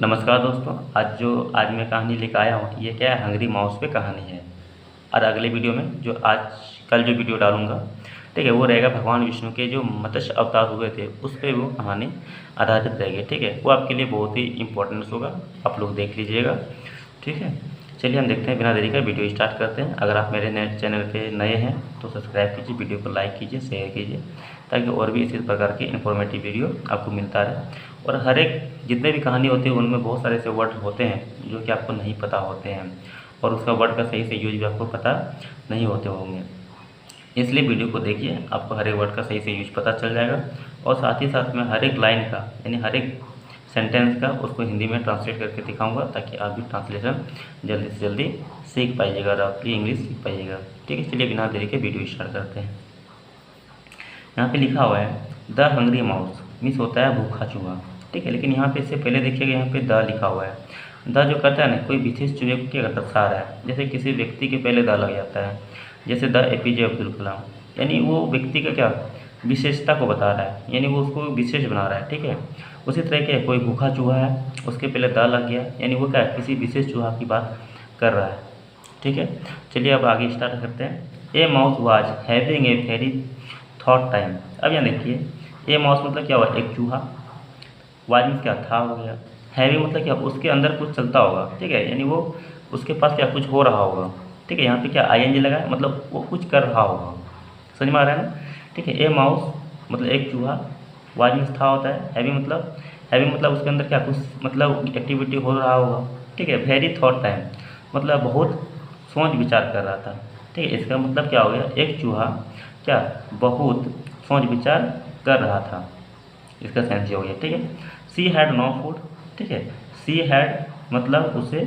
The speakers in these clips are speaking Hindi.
नमस्कार दोस्तों। आज मैं कहानी लेकर आया हूँ, ये क्या है, हंगरी माउस पे कहानी है। और अगले वीडियो में कल जो वीडियो डालूंगा, ठीक है, वो रहेगा भगवान विष्णु के जो मत्स्य अवतार हुए थे उस पर वो कहानी आधारित रहेगी। ठीक है, वो आपके लिए बहुत ही इंपॉर्टेंट होगा, आप लोग देख लीजिएगा। ठीक है, चलिए हम देखते हैं, बिना देरी का वीडियो स्टार्ट करते हैं। अगर आप मेरे चैनल पे नए हैं तो सब्सक्राइब कीजिए, वीडियो को लाइक कीजिए, शेयर कीजिए, ताकि और भी इसी प्रकार की इन्फॉर्मेटिव वीडियो आपको मिलता रहे। और हर एक जितने भी कहानी होती है उनमें बहुत सारे ऐसे वर्ड होते हैं जो कि आपको नहीं पता होते हैं, और उसका वर्ड का सही से यूज भी आपको पता नहीं होते होंगे। इसलिए वीडियो को देखिए, आपको हर एक वर्ड का सही से यूज पता चल जाएगा। और साथ ही साथ में हर एक लाइन का, यानी हर एक सेंटेंस का उसको हिंदी में ट्रांसलेट करके दिखाऊंगा, ताकि आप भी ट्रांसलेशन जल्दी से जल्दी सीख पाइएगा और आपकी इंग्लिश सीख पाइएगा। ठीक है, चलिए बिना देरी के वीडियो स्टार्ट करते हैं। यहाँ पे लिखा हुआ है द हंग्री माउस, मीन्स होता है भूखा चूहा। ठीक है, लेकिन यहाँ पे इससे पहले देखिएगा, यहाँ पे द लिखा हुआ है। द जो करता है ना, कोई विशेष चूहे को क्या दर्शा रहा है, जैसे किसी व्यक्ति के पहले द लग जाता है, जैसे द APJ अब्दुल कलाम, यानी वो व्यक्ति का क्या विशेषता को बता रहा है, यानी वो उसको विशेष बना रहा है। ठीक है, उसी तरह के कोई भूखा चूहा है, उसके पहले द लग गया, यानी वो क्या किसी विशेष चूहा की बात कर रहा है। ठीक है, चलिए अब आगे स्टार्ट करते हैं। ए mouse was having a very thought time. अब यहाँ देखिए, ए माउस मतलब क्या हुआ, एक चूहा, वाज में क्या था हो गया, हैवी मतलब क्या उसके अंदर कुछ चलता होगा। ठीक है, यानी वो उसके पास क्या कुछ हो रहा होगा। ठीक है, यहाँ पे क्या ING लगा है, मतलब वो कुछ कर रहा होगा। समझ में आ रहा है ना। ठीक है, ए माउस मतलब एक चूहा, वाज में था होता है, हैवी मतलब उसके अंदर क्या कुछ मतलब एक्टिविटी हो रहा होगा। ठीक है, वेरी थॉट टाइम मतलब बहुत सोच विचार कर रहा था। ठीक है, इसका मतलब क्या हो गया, एक चूहा क्या बहुत सोच विचार कर रहा था, इसका सेंस ये हो गया। ठीक है, सी हैड नो फूड। ठीक है, सी हैड मतलब उसे,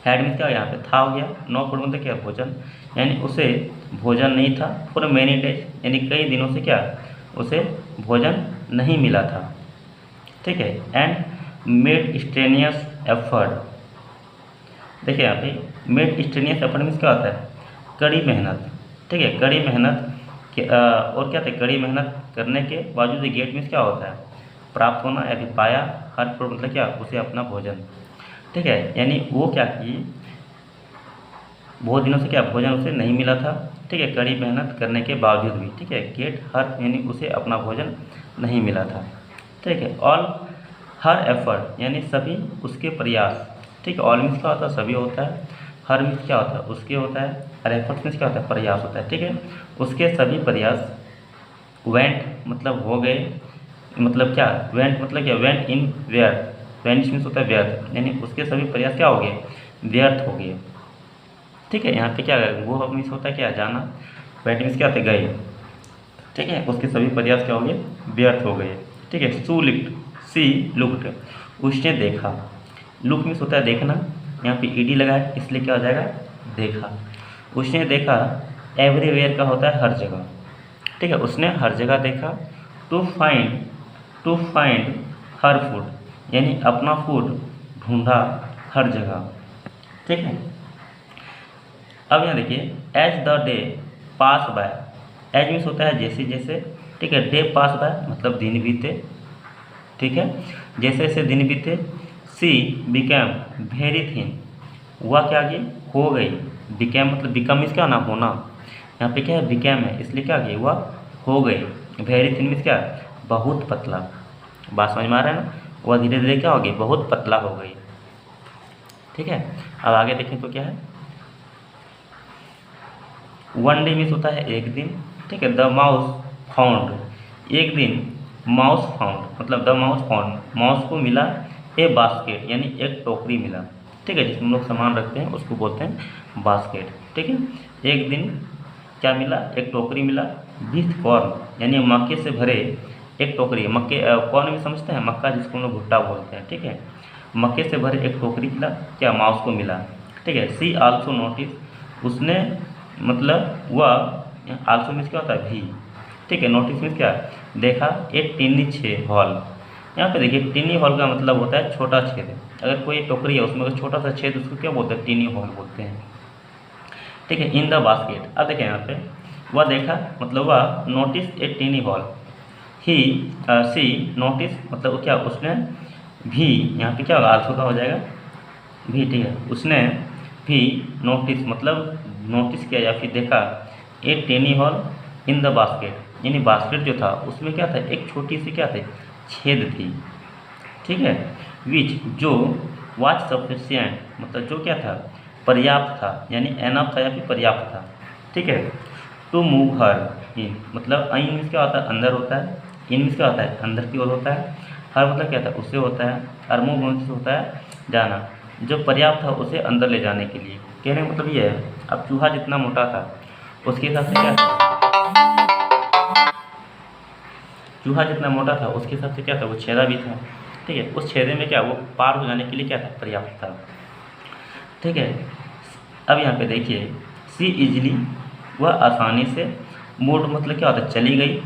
हैड में क्या यहाँ पे था हो गया, नो फूड मतलब क्या भोजन, यानी उसे भोजन नहीं था। फॉर मैनी डेज यानी कई दिनों से क्या उसे भोजन नहीं मिला था। ठीक है, एंड मेड स्ट्रेनियस एफर्ट। देखिए यहाँ पे मेड स्ट्रेनियस एफर्ट मीन्स क्या होता है, कड़ी मेहनत। ठीक है, कड़ी मेहनत के और क्या था, कड़ी मेहनत करने के बावजूद गेट मीन्स क्या होता है, प्राप्त होना या फिर पाया। हर फूड मतलब क्या उसे अपना भोजन। ठीक है, यानी वो क्या की बहुत दिनों से क्या भोजन उसे नहीं मिला था। ठीक है, कड़ी मेहनत करने के बावजूद भी। ठीक है, गेट हर यानी उसे अपना भोजन नहीं मिला था। ठीक है, ऑल हर एफर्ट यानी सभी उसके प्रयास। ठीक है, ऑल मीन्स क्या होता है, सभी होता है, हर मीन्स क्या होता है उसके होता है, और एफर्ट मीन्स क्या होता है प्रयास होता है। ठीक है, उसके सभी प्रयास, वेंट मतलब हो गए, मतलब क्या वेंट मतलब क्या वेंट इन व्यर्थ, वेंट मीन्स होता है व्यर्थ, यानी उसके सभी प्रयास क्या हो गए, व्यर्थ हो गए। ठीक है, यहाँ पे क्या वो मीन्स होता है क्या जाना, वेंट मीन्स क्या होते गए। ठीक है, उसके सभी प्रयास क्या हो गए, व्यर्थ हो गए। ठीक है, सी लुक्ड उसने देखा, लुक मीन्स होता है देखना, यहाँ पे ED लगा है इसलिए क्या हो जाएगा देखा। उसने देखा, एवरीवेयर का होता है हर जगह। ठीक है, उसने हर जगह देखा। टू फाइंड हर फूड यानी अपना फूड ढूंढा हर जगह। ठीक है, अब यहाँ देखिए, as the day pass by, as means होता है जैसे जैसे। ठीक है, डे पास बाय मतलब दिन बीते। ठीक है, जैसे जैसे दिन बीते। सी बिकेम वेरी थिन, वह क्या की हो गई, बिकेम मतलब बिकम मीन्स क्या ना होना, यहाँ पे क्या है बिकेम है इसलिए क्या गई वह हो गई। वेरी थिन मीन्स क्या बहुत पतला। बात समझ में आ रहा है ना, वह धीरे धीरे क्या हो गई बहुत पतला हो गई। ठीक है, अब आगे देखें तो क्या है, वन डे मीन्स होता है एक दिन। ठीक है, द माउस फाउंड, एक दिन माउस फाउंड मतलब द माउस फाउंड, माउस को मिला ए बास्केट यानी एक टोकरी मिला। ठीक है, जिसमें हम लोग सामान रखते हैं उसको बोलते हैं बास्केट। ठीक है, एक दिन क्या मिला, एक टोकरी मिला, विथ कॉर्न यानी मक्के से भरे एक टोकरी, मक्के कॉर्न भी समझते हैं, मक्का जिसको हम लोग भुट्टा बोलते हैं। ठीक है, मक्के से भरे एक टोकरी मिला क्या माउस को मिला। ठीक है, सी आल्सो नोटिस, उसने मतलब वह, आल्सो मीन्स क्या होता है भी। ठीक है, नोटिस मीन्स क्या देखा, एक टिनी छेद हॉल। यहाँ पे देखिए टिनी हॉल का मतलब होता है छोटा छेद। अगर कोई टोकरी है उसमें अगर छोटा सा छेद उसको क्या बोलते हैं, टिनी हॉल बोलते हैं। ठीक है, इन द बास्केट, अब देखें यहाँ पे वह देखा मतलब वह नोटिस ए टिनी हॉल, ही सी नोटिस मतलब क्या उसने भी यहाँ पे क्या होगा, आल्सो का हो जाएगा भी, ठीक है। उसने भी नोटिस मतलब नोटिस किया या फिर देखा a tiny hole in the basket, यानी बास्केट जो था उसमें क्या था, एक छोटी सी क्या थे, छेद थी, ठीक है। विच जो वाच सफिशियंट मतलब जो क्या था, पर्याप्त था, यानी एनफ था या फिर पर्याप्त था, ठीक है। टू मूव हर इन मतलब इन मीन्स क्या होता है, अंदर होता है, इन मीन्स क्या होता है, अंदर की ओर होता है, हर मतलब क्या था, उससे होता है, और मूव मीन्स होता है जाना, जो पर्याप्त था उसे अंदर ले जाने के लिए। कहने का मतलब ये है, अब चूहा जितना मोटा था उसके हिसाब से क्या था, चूहा जितना मोटा था उसके हिसाब से क्या था, वो छेदा भी था, ठीक है। उस छेदे में क्या, वो पार हो जाने के लिए क्या था, पर्याप्त था, ठीक है। अब यहाँ पे देखिए, सी इजली वह आसानी से, मूड मतलब क्या होता है, चली गई,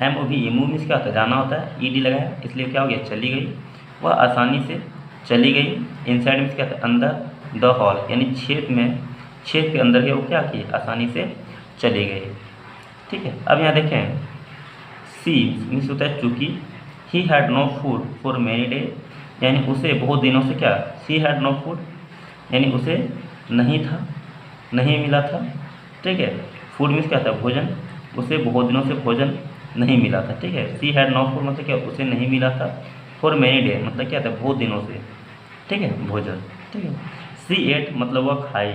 एम ओ भी मूव मीन्स क्या होता है, जाना होता है, ई डी लगाया इसलिए क्या हो गया, चली गई, वह आसानी से चली गई, इनसाइड मीन्स क्या था, अंदर, द हॉल यानी छेद में, छेद के अंदर के वो क्या की, आसानी से चली गई, ठीक है। अब यहाँ देखें, सी मीन्स होता है चूँकि, he had no food for many day, यानी उसे बहुत दिनों से क्या, सी हैड नो फूड यानी उसे नहीं था, नहीं मिला था, ठीक है। फूड मीन्स क्या था, भोजन, उसे बहुत दिनों से भोजन नहीं मिला था, ठीक है। सी हैड नो फूड मतलब क्या, उसे नहीं मिला था, फॉर मैनी डे मतलब क्या था, बहुत दिनों से, ठीक है, भोजन, ठीक है। सी एट मतलब वह खाई,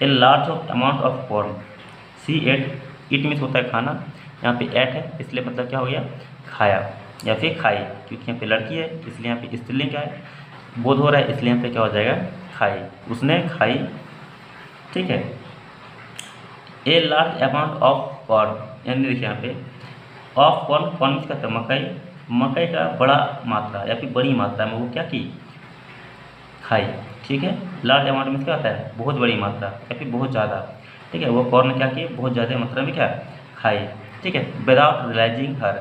a large amount of corn, she ate, it means होता है खाना, यहाँ पे एट है इसलिए मतलब क्या हो गया, खाया या फिर खाई, क्योंकि यहाँ पे लड़की है इसलिए यहाँ पे स्त्रीलिंग क्या है, बोध हो रहा है इसलिए यहाँ पे क्या हो जाएगा, खाई, उसने खाई, ठीक है। ए लार्ज अमाउंट ऑफ कॉर्न, यानी देखिए यहाँ पे ऑफ कॉर्न, कॉर्न मीन्स क्या था, मकई, मकई का बड़ा मात्रा या फिर बड़ी मात्रा में वो क्या की, खाई, ठीक है। लार्ज अमाउंट मीन्स क्या होता है, बहुत बड़ी मात्रा या फिर बहुत ज़्यादा, ठीक है। वो कॉर्न क्या की, बहुत ज़्यादा मात्रा में क्या खाई, ठीक है। विदाउट रियलाइजिंग हर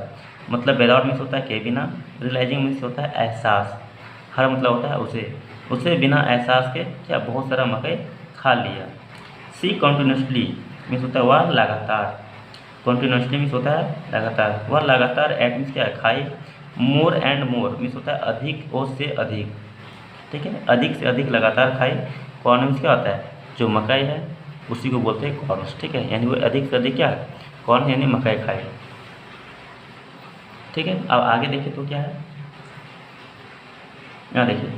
मतलब विदाउट मीन्स होता है के बिना, रियलाइजिंग मीन्स होता है एहसास, हर मतलब होता है उसे, उसे बिना एहसास के क्या बहुत सारा मकई खा लिया। सी कंटिन्यूसली मीन्स होता है वह लगातार, कंटिन्यूसली मीन्स होता है लगातार, वह लगातार, एट मीन्स क्या है खाई, मोर एंड मोर मीन्स होता है अधिक और से अधिक, ठीक है, अधिक से अधिक लगातार खाई। कॉर्न मीन्स क्या होता है, जो मकई है उसी को बोलते हैं कॉर्न्स, ठीक है, यानी वो अधिक से अधिक क्या है, कॉर्न यानी मकई खाई, ठीक है। अब आगे देखिए तो क्या है, यहाँ देखिए,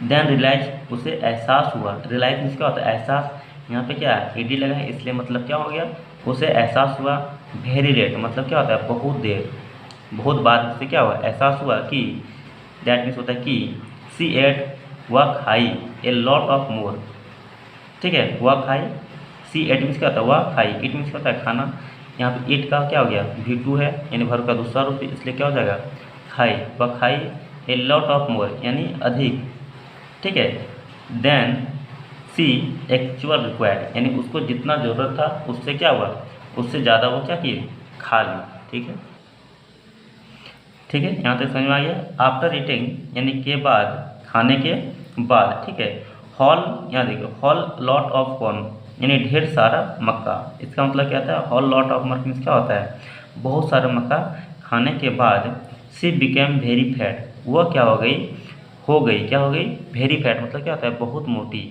देन रियलाइज उसे एहसास हुआ, रियलाइज मीन्स क्या होता है, एहसास, यहाँ पे क्या है, ईडी लगा है इसलिए मतलब क्या हो गया, उसे एहसास हुआ, वेरी लेट मतलब क्या होता है, बहुत देर, बहुत बाद से क्या हुआ, एहसास हुआ कि, दैट मीन्स होता है कि, सी एट वह खाई, ए लॉट ऑफ मोर, ठीक है, वह खाई, सी एट मीन्स क्या होता है, वह खाई, इट मीन्स क्या होता है खाना, यहाँ पे इट का क्या हो गया, V2 है यानी भर का दूसरा रूप, इसलिए क्या हो जाएगा, खाई, वह खाई, ए लॉट ऑफ मोर यानी अधिक, ठीक है। देन सी एक्चुअल रिक्वायर्ड यानी उसको जितना ज़रूरत था उससे क्या हुआ, उससे ज़्यादा वो क्या किए, खा ली, ठीक है, ठीक है। यहाँ तक समझ में आ गया। आफ्टर ईटिंग यानी के बाद, खाने के बाद, ठीक है। हॉल, यहाँ देखिए, हॉल लॉट ऑफ कॉर्न यानी ढेर सारा मक्का, इसका मतलब क्या था, hall lot of Mecca means क्या होता है, बहुत सारा मक्का खाने के बाद, सी बिकेम वेरी फैट वह क्या हो गई क्या हो गई, वेरी फैट मतलब क्या होता है, बहुत मोटी,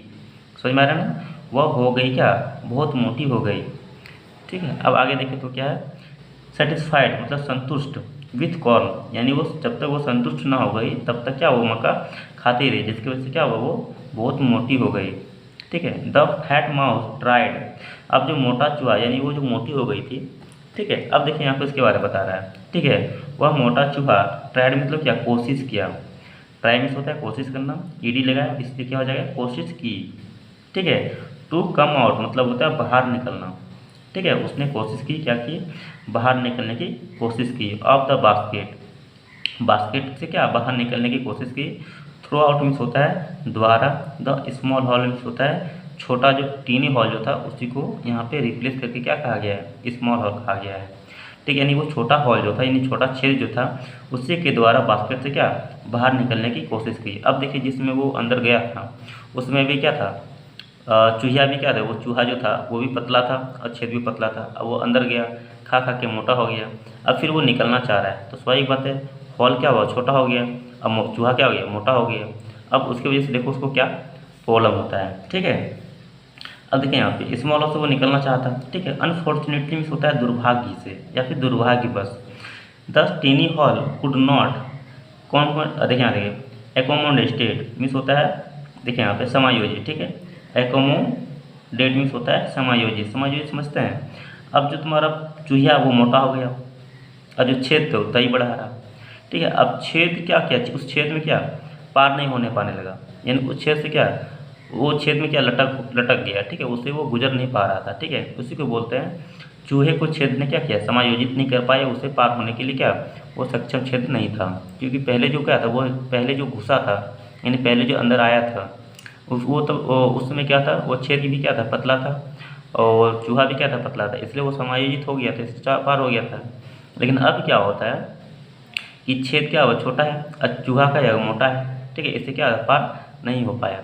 समझ में आ रहा है ना, वह हो गई क्या, बहुत मोटी हो गई, ठीक है। अब आगे देखें तो क्या है, सेटिस्फाइड मतलब संतुष्ट, विथ कॉर्न यानी वो जब तक वो संतुष्ट ना हो गई तब तक क्या वो मक्का खाती रही, जिसकी वजह से क्या हुआ, वो बहुत मोटी हो गई, ठीक है। द फैट माउस ट्राइड, अब जो मोटा चूहा यानी वो जो मोटी हो गई थी, ठीक है। अब देखिए यहाँ पे उसके बारे में बता रहा है, ठीक है। वह मोटा चूहा, ट्राइड मतलब क्या, कोशिश किया, ट्राई मीन्स होता है कोशिश करना, ईडी लगाया इसलिए क्या हो जाएगा, कोशिश की, ठीक है। टू कम आउट मतलब होता है बाहर निकलना, ठीक है, उसने कोशिश की, क्या की, बाहर निकलने की कोशिश की, ऑफ द बास्केट, बास्केट से क्या बाहर निकलने की कोशिश की। थ्रू आउट मीन्स होता है द्वारा, द स्मॉल हॉल मीन्स होता है छोटा जो टीनी हॉल जो था उसी को यहाँ पे रिप्लेस करके क्या कहा गया है, स्मॉल हॉल कहा गया है, ठीक है। यानी वो छोटा हॉल जो था यानी छोटा छेद जो था उसी के द्वारा बास्केट से क्या बाहर निकलने की कोशिश की। अब देखिए जिसमें वो अंदर गया था उसमें भी क्या था, चूहिया भी क्या था, वो चूहा जो था वो भी पतला था और छेद भी पतला था। अब वो अंदर गया, खा खा के मोटा हो गया, अब फिर वो निकलना चाह रहा है, तो स्वाभाविक बात है हॉल क्या हुआ, छोटा हो गया। अब चूहा क्या हो गया, मोटा हो गया। अब उसकी वजह से देखो उसको क्या प्रॉब्लम होता है, ठीक है। अब देखिए यहाँ पे स्मॉल से वो निकलना चाहता है, ठीक है। अनफॉर्चुनेटली मीन्स होता है दुर्भाग्य से या फिर दुर्भाग्यवश। The tiny hole could not कौन कौन देखिए यहाँ देखिए एकोमोडेटेड मीन्स होता है, देखिए यहाँ पे समायोजित, ठीक है। एकोमोडेट मीन्स होता है समायोजित, समायोजित समझते हैं। अब जो तुम्हारा चूहिया वो मोटा हो गया और जो छेद थे वो तई बढ़ा रहा, ठीक है। अब छेद क्या किया, उस छेद में क्या पार नहीं होने पाने लगा, यानी उस छेद से क्या वो छेद में क्या लटक गया, ठीक है। उससे वो गुजर नहीं पा रहा था, ठीक है। उसी को बोलते हैं चूहे को छेद ने क्या किया, समायोजित नहीं कर पाया, उसे पार होने के लिए क्या वो सक्षम छेद नहीं था। क्योंकि पहले जो क्या था वो पहले जो घुसा था, यानी पहले जो अंदर आया था वो तो उस समय क्या था, वो छेद भी क्या था पतला था और चूहा भी क्या था पतला था, इसलिए वो समायोजित हो गया था, इससे पार हो गया था। लेकिन अब क्या होता है कि छेद क्या हुआ छोटा है और चूहा का जगह मोटा है, ठीक है। इससे क्या पार नहीं हो पाया,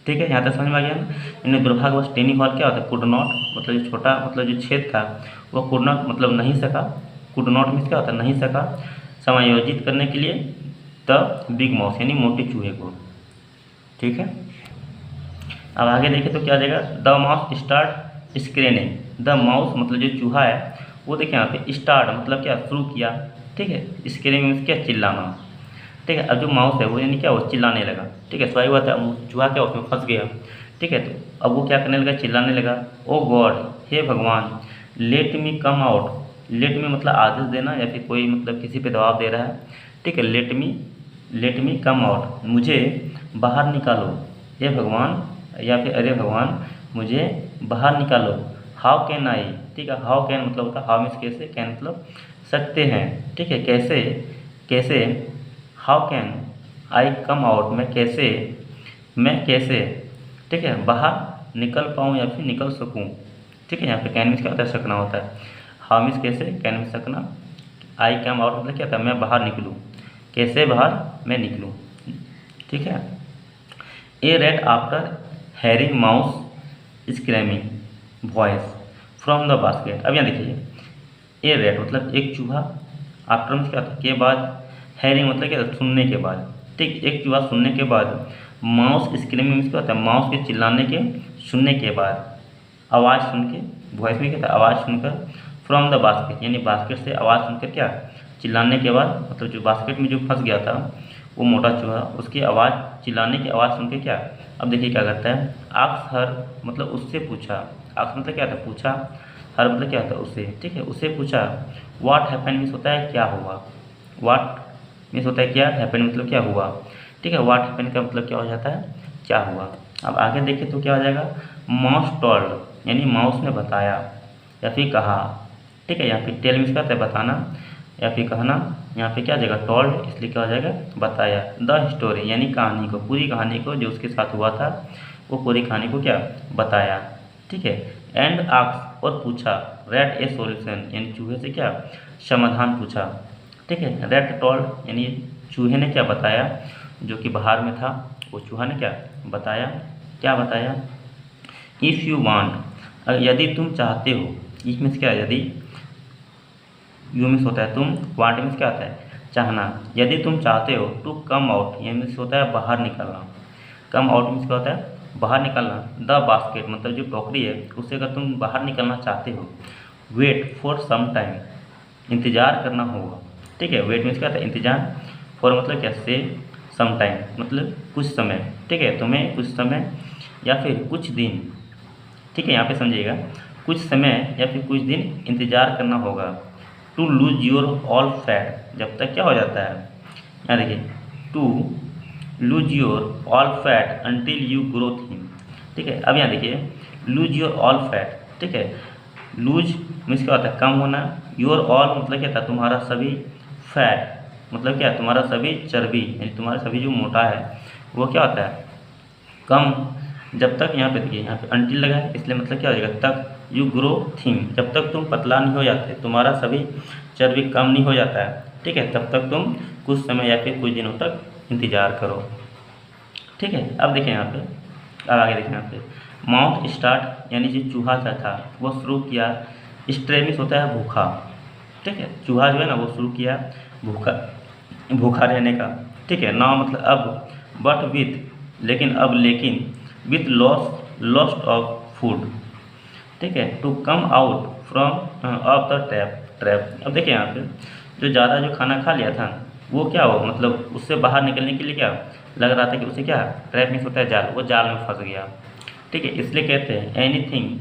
ठीक है। यहाँ तक समझ में आ गया ना। इन्हें दुर्भाग्यवश टेनी हॉल क्या होता है, कुड नॉट मतलब जो छोटा मतलब जो छेद था वो कुड नॉट मतलब नहीं सका, कुड नॉट मीन्स क्या होता है नहीं सका समायोजित करने के लिए द बिग माउस यानी मोटे चूहे को, ठीक है। अब आगे देखें तो क्या आ जाएगा, the mouse start screaming. The mouse मतलब जो चूहा है वो देखिए यहाँ पे स्टार्ट मतलब क्या शुरू किया, ठीक है। स्क्रेनिंग मीन्स क्या चिल्लाना, ठीक है। अब जो माउस है वो यानी क्या वो चिल्लाने लगा, ठीक है। स्वाभाविक बात है चूहा क्या उसमें फंस गया, ठीक है। तो अब वो क्या करने लगा, चिल्लाने लगा, ओ गॉड हे भगवान let me come out. Let me मतलब आदेश देना या फिर कोई मतलब किसी पे दबाव दे रहा है, ठीक है। लेट मी कम आउट मुझे बाहर निकालो, हे भगवान या फिर अरे भगवान मुझे बाहर निकालो। हाउ कैन आई, ठीक है। हाउ कैन मतलब होता है हाउ मीन्स कैसे, कैन मतलब सकते हैं, ठीक है। कैसे कैसे how can I come out मैं कैसे ठीक है बाहर निकल पाऊँ या फिर निकल सकूँ, ठीक है। यहाँ पे कैन मीन्स क्या होता है सकना होता है, हाउ मीन्स कैसे, कैन मीन्स सकना, आई कम आउट मतलब क्या होता है मैं बाहर निकलूँ, कैसे बाहर मैं निकलूँ, ठीक है। A rat after hearing mouse screaming voice from the basket. अब यहाँ देखिए ए रैट मतलब एक चूहा, आफ्टर मीन्स क्या होता है के बाद, हैरिंग मतलब क्या होता है सुनने के बाद, ठीक। एक चूहा सुनने के बाद, माउस स्क्रीमिंग मीन्स क्या होता है माउस के चिल्लाने के सुनने के बाद, आवाज़ सुन के, वॉइस में क्या था आवाज़ सुनकर, फ्रॉम द बास्केट यानी बास्केट से आवाज़ सुनकर क्या चिल्लाने के बाद, मतलब जो बास्केट में जो फंस गया था वो मोटा चूहा उसकी आवाज़ चिल्लाने की आवाज़ सुन के क्या, अब देखिए क्या करता है, आक्स हर मतलब उससे पूछा, आक्स मतलब क्या था पूछा, हर मतलब क्या था उससे, ठीक है। उससे पूछा व्हाट हैपन मीन्स होता है क्या हुआ, व्हाट मीन्स होता है क्या, हैपन मतलब क्या हुआ, ठीक है। व्हाट हैपन का मतलब क्या हो जाता है क्या हुआ। अब आगे देखें तो क्या हो जाएगा, माउस टोल्ड यानी माउस ने बताया या फिर कहा, ठीक है। यहाँ पे टेल मीन्स क्या होता है बताना या फिर कहना, यहाँ पे क्या हो जाएगा टोल्ड इसलिए क्या हो जाएगा बताया। द स्टोरी यानी कहानी को, पूरी कहानी को जो उसके साथ हुआ था वो पूरी कहानी को क्या बताया, ठीक है। एंड आस्क और पूछा, रैट ए सॉल्यूशन यानी चूहे से क्या समाधान पूछा, ठीक है। रैट टोल्ड यानी चूहे ने क्या बताया, जो कि बाहर में था वो चूहा ने क्या बताया, क्या बताया, इफ़ यू वांट यदि तुम चाहते हो, इफ मीन्स क्या यदि, यू मीन्स होता है तुम, वांट मीन्स क्या होता है चाहना, यदि तुम चाहते हो टू कम आउट ये मीन्स होता है बाहर निकलना, कम आउट मीन्स क्या होता है बाहर निकलना, द बास्केट मतलब जो टोकरी है उससे अगर तुम बाहर निकलना चाहते हो, वेट फॉर सम टाइम इंतज़ार करना होगा, ठीक है। वेट मीन्स क्या होता है इंतज़ार, फॉर मतलब क्या से, सम टाइम मतलब कुछ समय, ठीक है। तुम्हें कुछ समय या फिर कुछ दिन, ठीक है। यहाँ पे समझिएगा कुछ समय या फिर कुछ दिन इंतज़ार करना होगा। To lose your all fat जब तक क्या हो जाता है, यहाँ देखिए to lose your all fat until you grow thin, ठीक है। अब यहाँ देखिए लूज योर ऑल फैट, ठीक है। लूज मीन्स क्या होता है कम होना, योर ऑल मतलब क्या था तुम्हारा सभी, फैट मतलब क्या तुम्हारा सभी चर्बी यानी तुम्हारा सभी जो मोटा है वो क्या होता है कम, जब तक यहाँ पे देखिए यहाँ पे अंटिल लगा है इसलिए मतलब क्या हो जाएगा तक, यू ग्रो थिन जब तक तुम पतला नहीं हो जाते, तुम्हारा सभी चर्बी कम नहीं हो जाता है, ठीक है, तब तक तुम कुछ समय या फिर कुछ दिनों तक इंतज़ार करो, ठीक है। अब देखें यहाँ पे, अब आगे देखें यहाँ पे, माउथ स्टार्ट यानी जो चूहा सा था वो शुरू किया, स्ट्रेमिस होता है भूखा, ठीक है। चूहा जो है ना वो शुरू किया भूखा रहने का, ठीक है। नाउ मतलब अब, बट विथ लेकिन, अब लेकिन, विथ लॉस्ट ऑफ फूड, ठीक है। To come out from of the trap. अब देखिए यहाँ पे जो ज़्यादा जो खाना खा लिया था वो क्या हो, मतलब उससे बाहर निकलने के लिए क्या लग रहा था कि उसे क्या, ट्रैप मीन्स होता है जाल, वो जाल में फंस गया, ठीक है। इसलिए कहते हैं एनीथिंग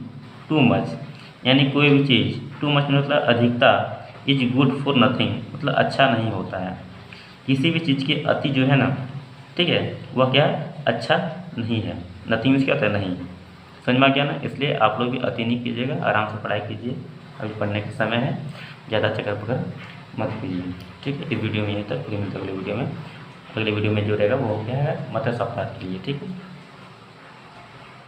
टू मच, यानी कोई भी चीज़, टू मच मतलब अधिकता, इज गुड फॉर नथिंग मतलब अच्छा नहीं होता है। किसी भी चीज़ की अति जो है ना, ठीक है, वह क्या अच्छा नहीं है। नथिंग मीन्स क्या होता है नहीं, समझ में आ गया ना। इसलिए आप लोग भी अति नहीं कीजिएगा, आराम से पढ़ाई कीजिए, अभी पढ़ने का समय है, ज़्यादा चक्कर पकड़ मत कीजिए, ठीक है। इस वीडियो में यहीं तक, फिर मिलते अगले वीडियो में। अगले वीडियो में जो रहेगा वो क्या है, मत्स्य सप्ताह के लिए, ठीक है।